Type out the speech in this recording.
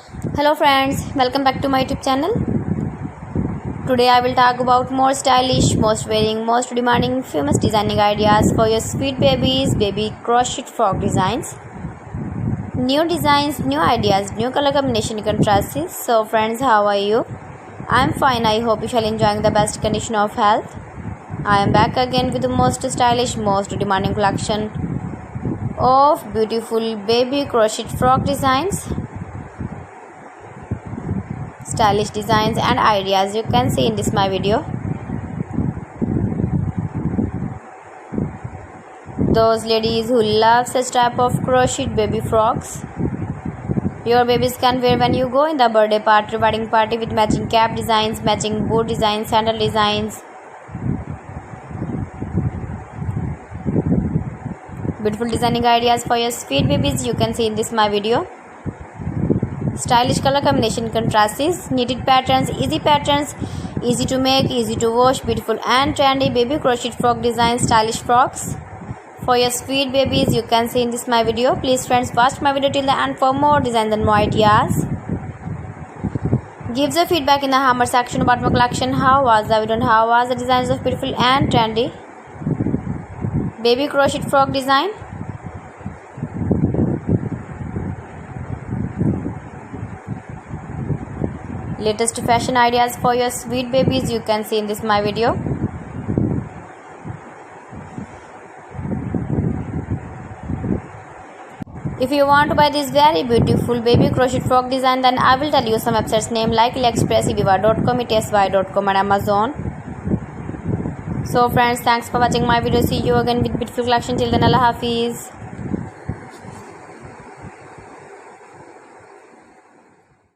Hello friends, welcome back to my YouTube channel. Today I will talk about more stylish, most wearing, most demanding, famous designing ideas for your sweet babies, baby crochet frock designs. New designs, new ideas, new color combination contrasts. So friends, how are you? I am fine. I hope you shall enjoying the best condition of health. I am back again with the most stylish, most demanding collection of beautiful baby crochet frock designs. Stylish designs and ideas you can see in this my video. Those ladies who love such type of crocheted baby frocks, your babies can wear when you go in the birthday party, wedding party, with matching cap designs, matching boot designs, sandal designs. Beautiful designing ideas for your sweet babies you can see in this my video. Stylish color combination contrasts, knitted patterns, easy to make, easy to wash, beautiful and trendy baby crochet frock designs, stylish frocks for your sweet babies you can see in this my video. Please friends, watch my video till the end for more designs and more ideas. Give the feedback in the hammer section about my collection. How was the video and how was the designs of beautiful and trendy baby crochet frock design? Latest fashion ideas for your sweet babies you can see in this my video. If you want to buy this very beautiful baby crochet frock design, then I will tell you some websites name like AliExpress, eviva.com, etsy.com and Amazon. So friends, thanks for watching my video. See you again with beautiful collection. Till then, Allah Hafiz.